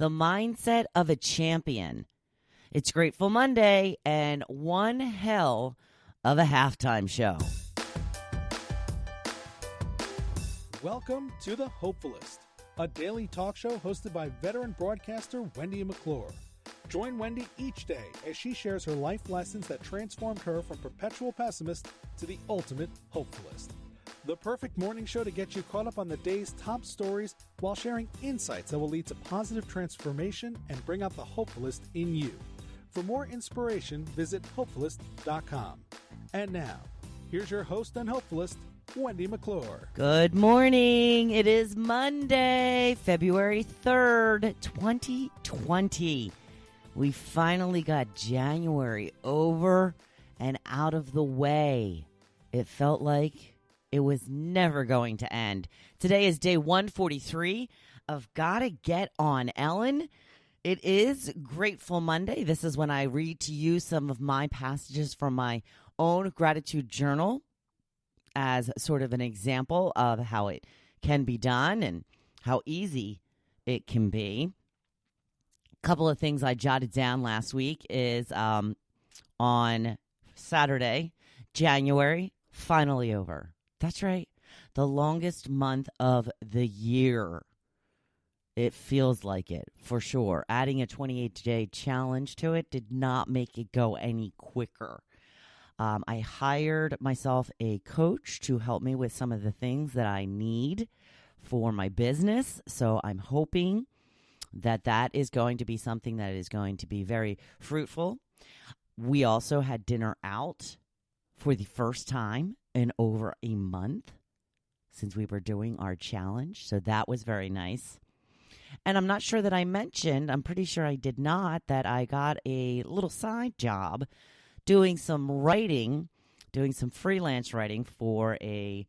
the mindset of a champion. It's Grateful Monday and one hell of a halftime show. Welcome to the Hopefulist, a daily talk show hosted by veteran broadcaster Wendy McClure. Join Wendy each day as she shares her life lessons that transformed her from perpetual pessimist to the ultimate hopefulist. The perfect morning show to get you caught up on the day's top stories while sharing insights that will lead to positive transformation and bring out the hopefulist in you. For more inspiration, visit Hopefulist.com. And now, here's your host and hopefulist, Wendy McClure. Good morning. It is Monday, February 3rd, 2020. We finally got January over and out of the way. It felt like it was never going to end. Today is day 143 of Gotta Get On Ellen. It is Grateful Monday. This is when I read to you some of my passages from my own gratitude journal as sort of an example of how it can be done and how easy it can be. A couple of things I jotted down last week is on Saturday, January, finally over. That's right. The longest month of the year. It feels like it, for sure. Adding a 28-day challenge to it did not make it go any quicker. I hired myself a coach to help me with some of the things that I need for my business. So I'm hoping that that is going to be something that is going to be very fruitful. We also had dinner out for the first time in over a month since we were doing our challenge. So that was very nice. And I'm not sure that I mentioned, I'm pretty sure I did not, that I got a little side job doing some writing, doing some freelance writing for a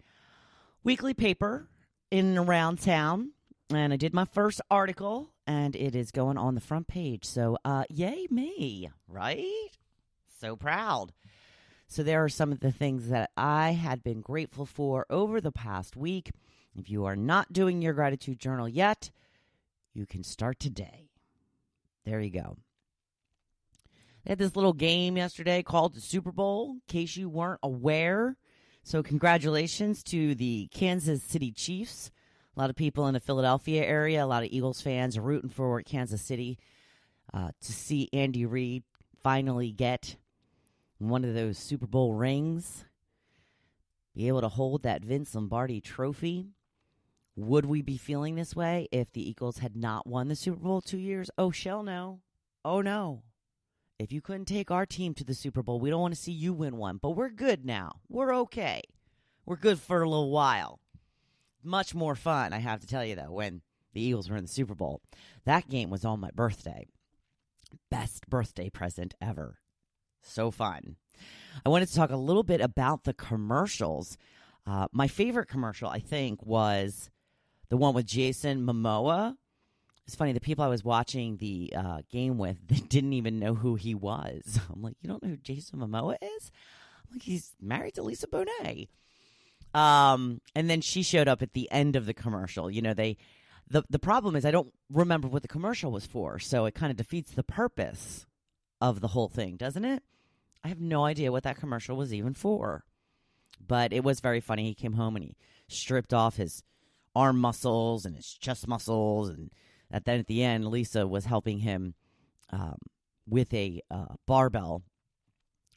weekly paper in and around town. And I did my first article, and it is going on the front page. So, yay me, right? So proud. So there are some of the things that I had been grateful for over the past week. If you are not doing your gratitude journal yet, you can start today. There you go. They had this little game yesterday called the Super Bowl, in case you weren't aware. So congratulations to the Kansas City Chiefs. A lot of people in the Philadelphia area, a lot of Eagles fans are rooting for Kansas City to see Andy Reid finally get one of those Super Bowl rings, be able to hold that Vince Lombardi trophy. Would we be feeling this way if the Eagles had not won the Super Bowl 2 years? Oh, shell no. Oh, no. If you couldn't take our team to the Super Bowl, we don't want to see you win one. But we're good now. We're okay. We're good for a little while. Much more fun, I have to tell you, though, when the Eagles were in the Super Bowl. That game was on my birthday. Best birthday present ever. So fun. I wanted to talk a little bit about the commercials. My favorite commercial, I think, was the one with Jason Momoa. It's funny, the people I was watching the game with, they didn't even know who he was. I'm like, you don't know who Jason Momoa is? I'm like, he's married to Lisa Bonet. And then she showed up at the end of the commercial. You know, the problem is I don't remember what the commercial was for, so it kind of defeats the purpose of the whole thing, doesn't it? I have no idea what that commercial was even for. But it was very funny. He came home and he stripped off his arm muscles and his chest muscles, and then at the end, Lisa was helping him with a barbell.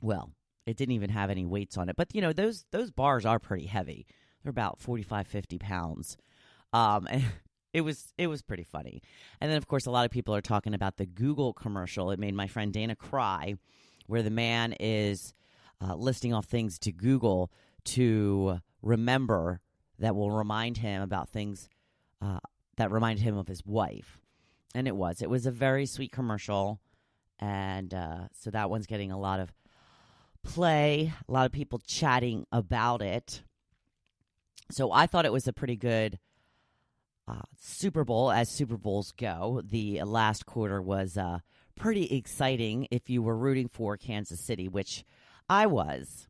Well, it didn't even have any weights on it. But, you know, those bars are pretty heavy. They're about 45, 50 pounds. And it was pretty funny. And then, of course, a lot of people are talking about the Google commercial. It made my friend Dana cry, where the man is listing off things to Google to remember that will remind him about things that remind him of his wife. And it was a very sweet commercial. And so that one's getting a lot of play, a lot of people chatting about it. So I thought it was a pretty good Super Bowl, as Super Bowls go. The last quarter was pretty exciting if you were rooting for Kansas City, which I was.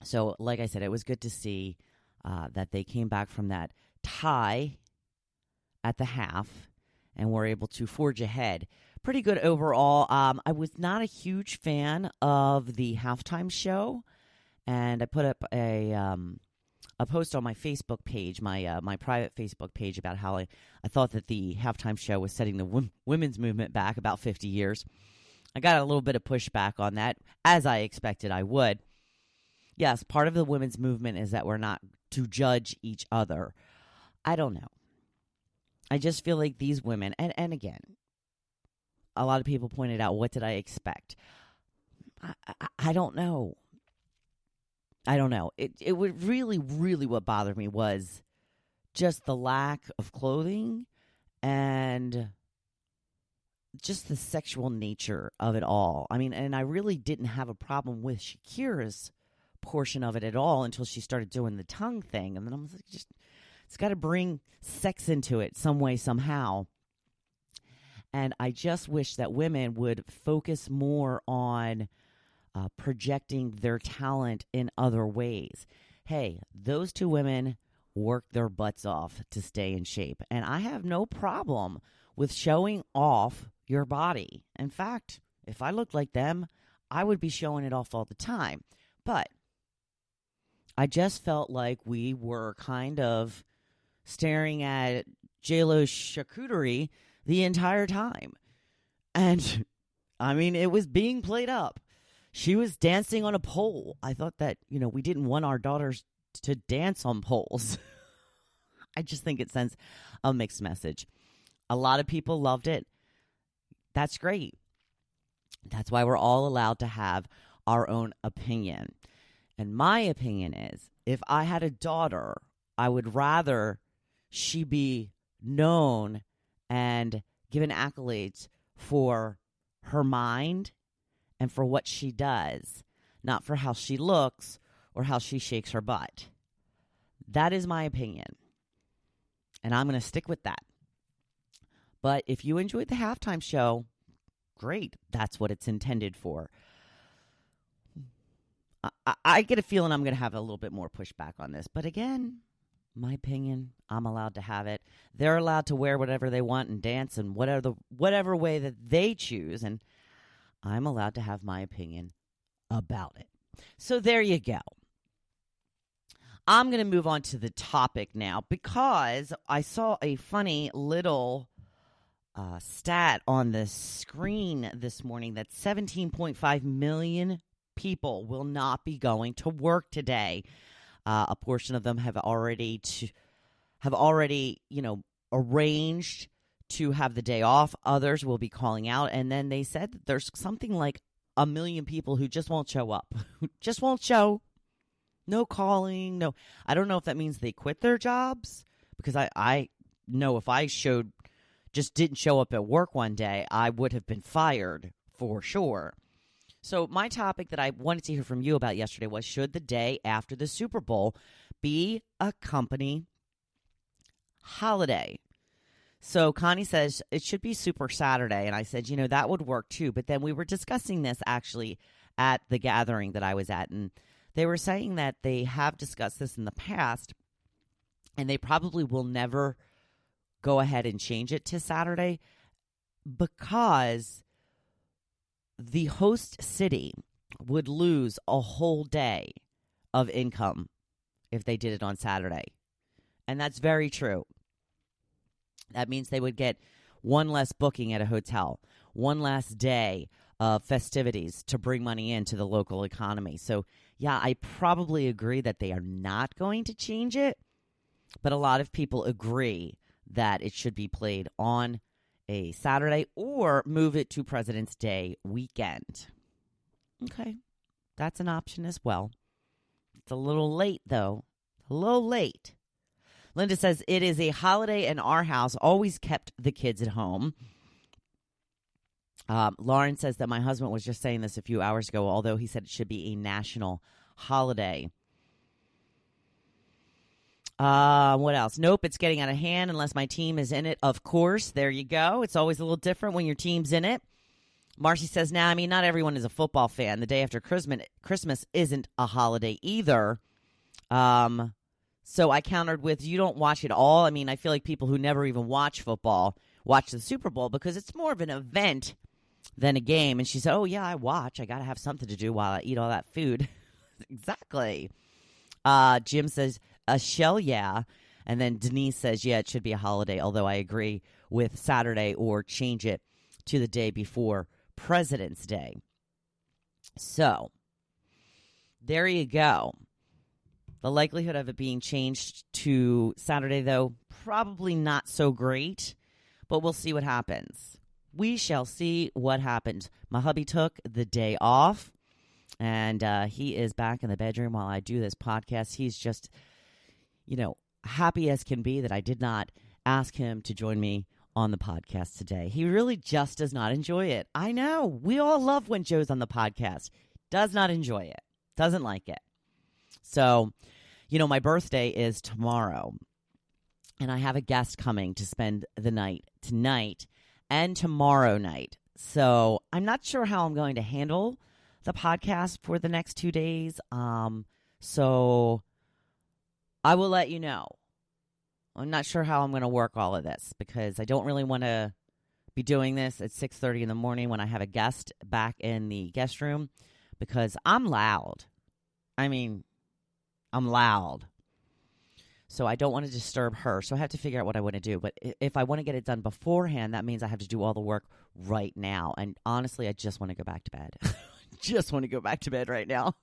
So, like I said, it was good to see that they came back from that tie at the half and we're able to forge ahead. Pretty good overall. I was not a huge fan of the halftime show, and I put up a post on my Facebook page, my private Facebook page, about how I thought that the halftime show was setting the women's movement back about 50 years. I got a little bit of pushback on that, as I expected I would. Yes, part of the women's movement is that we're not to judge each other. I don't know. I just feel like these women, and again, a lot of people pointed out, what did I expect? I don't know. I don't know. It would really what bothered me was just the lack of clothing and just the sexual nature of it all. I mean, and I really didn't have a problem with Shakira's portion of it at all until she started doing the tongue thing. And then I was like, it's got to bring sex into it some way, somehow. And I just wish that women would focus more on projecting their talent in other ways. Hey, those two women worked their butts off to stay in shape. And I have no problem with showing off your body. In fact, if I looked like them, I would be showing it off all the time. But I just felt like we were kind of staring at J-Lo's charcuterie the entire time. And, I mean, it was being played up. She was dancing on a pole. I thought that, we didn't want our daughters to dance on poles. I just think it sends a mixed message. A lot of people loved it. That's great. That's why we're all allowed to have our own opinion. And my opinion is, if I had a daughter, I would rather she be known and given accolades for her mind and for what she does, not for how she looks or how she shakes her butt. That is my opinion. And I'm going to stick with that. But if you enjoyed the halftime show, great. That's what it's intended for. I get a feeling I'm going to have a little bit more pushback on this. But again, my opinion, I'm allowed to have it. They're allowed to wear whatever they want and dance in whatever way that they choose. And I'm allowed to have my opinion about it. So there you go. I'm going to move on to the topic now because I saw a funny little stat on the screen this morning that 17.5 million people will not be going to work today. A portion of them have already arranged to have the day off. Others will be calling out. And then they said that there's something like 1 million people who just won't show up, just won't show. No calling, no. I don't know if that means they quit their jobs, because I know if I didn't show up at work one day, I would have been fired for sure. So my topic that I wanted to hear from you about yesterday was, should the day after the Super Bowl be a company holiday? So Connie says it should be Super Saturday, and I said, that would work too. But then we were discussing this actually at the gathering that I was at, and they were saying that they have discussed this in the past, and they probably will never go ahead and change it to Saturday because the host city would lose a whole day of income if they did it on Saturday. And that's very true. That means they would get one less booking at a hotel, one last day of festivities to bring money into the local economy. So, yeah, I probably agree that they are not going to change it, but a lot of people agree that it should be played on a Saturday or move it to President's Day weekend. Okay, that's an option as well. It's a little late, though. A little late. Linda says, it is a holiday in our house, always kept the kids at home. Lauren says that my husband was just saying this a few hours ago, although he said it should be a national holiday. What else? Nope, it's getting out of hand unless my team is in it. Of course, there you go. It's always a little different when your team's in it. Marcy says, not everyone is a football fan. The day after Christmas isn't a holiday either. So I countered with, you don't watch it all. I mean, I feel like people who never even watch football watch the Super Bowl because it's more of an event than a game. And she said, oh, yeah, I watch. I got to have something to do while I eat all that food. Exactly. Jim says, a shell, yeah. And then Denise says, yeah, it should be a holiday, although I agree with Saturday or change it to the day before President's Day. So there you go. The likelihood of it being changed to Saturday, though, probably not so great, but we'll see what happens. We shall see what happens. My hubby took the day off, and he is back in the bedroom while I do this podcast. He's just, happy as can be that I did not ask him to join me on the podcast today. He really just does not enjoy it. I know. We all love when Joe's on the podcast. Does not enjoy it. Doesn't like it. So, my birthday is tomorrow, and I have a guest coming to spend the night tonight and tomorrow night. So I'm not sure how I'm going to handle the podcast for the next 2 days. So I will let you know. I'm not sure how I'm going to work all of this because I don't really want to be doing this at 6:30 in the morning when I have a guest back in the guest room because I'm loud. I mean, I'm loud. So I don't want to disturb her. So I have to figure out what I want to do. But if I want to get it done beforehand, that means I have to do all the work right now. And honestly, I just want to go back to bed. Just want to go back to bed right now.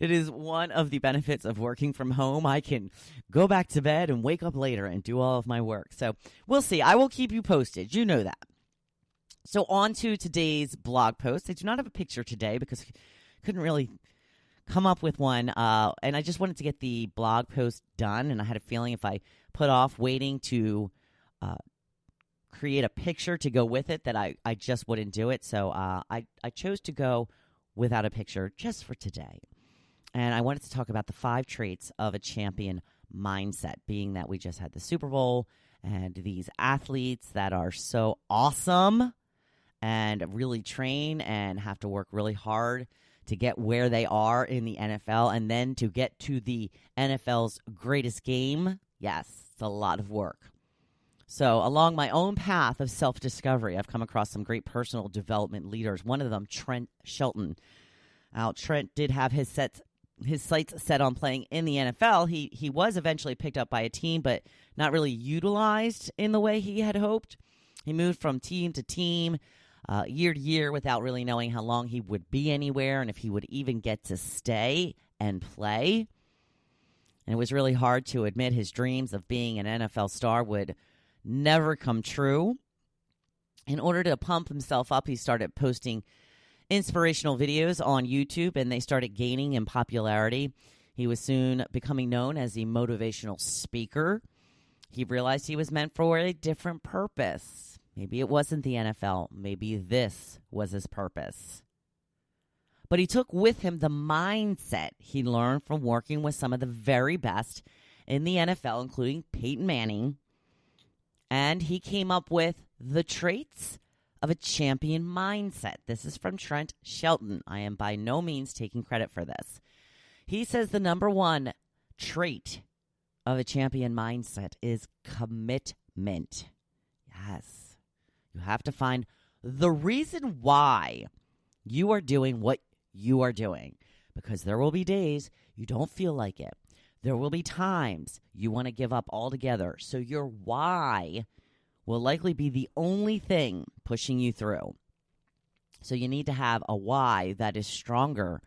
It is one of the benefits of working from home. I can go back to bed and wake up later and do all of my work. So we'll see. I will keep you posted. You know that. So on to today's blog post. I do not have a picture today because I couldn't really come up with one. And I just wanted to get the blog post done. And I had a feeling if I put off waiting to create a picture to go with it that I just wouldn't do it. So I chose to go without a picture just for today. And I wanted to talk about the 5 traits of a champion mindset, being that we just had the Super Bowl and these athletes that are so awesome and really train and have to work really hard to get where they are in the NFL and then to get to the NFL's greatest game. Yes, it's a lot of work. So along my own path of self-discovery, I've come across some great personal development leaders. One of them, Trent Shelton. Now, Trent did have his sights set on playing in the NFL. He was eventually picked up by a team, but not really utilized in the way he had hoped. He moved from team to team, year to year, without really knowing how long he would be anywhere and if he would even get to stay and play. And it was really hard to admit his dreams of being an NFL star would never come true. In order to pump himself up, he started posting inspirational videos on YouTube, and they started gaining in popularity. He was soon becoming known as a motivational speaker. He realized he was meant for a different purpose. Maybe it wasn't the NFL. Maybe this was his purpose. But he took with him the mindset he learned from working with some of the very best in the NFL, including Peyton Manning. And he came up with the traits of a champion mindset. This is from Trent Shelton. I am by no means taking credit for this. He says the number one trait of a champion mindset is commitment. Yes. You have to find the reason why you are doing what you are doing. Because there will be days you don't feel like it. There will be times you want to give up altogether. So your why will likely be the only thing pushing you through. So you need to have a why that is stronger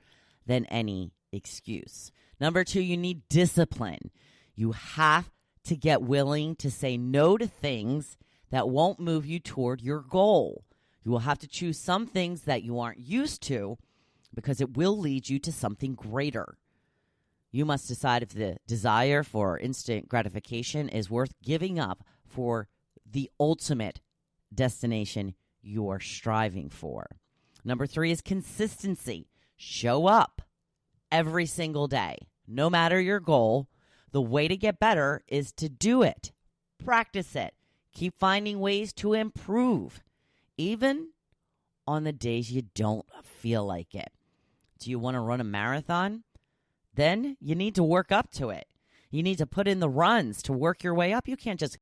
than any excuse. Number 2, you need discipline. You have to get willing to say no to things that won't move you toward your goal. You will have to choose some things that you aren't used to because it will lead you to something greater. You must decide if the desire for instant gratification is worth giving up for the ultimate destination you're striving for. Number 3 is consistency. Show up every single day. No matter your goal, the way to get better is to do it. Practice it. Keep finding ways to improve, even on the days you don't feel like it. Do you want to run a marathon? Then you need to work up to it. You need to put in the runs to work your way up. You can't just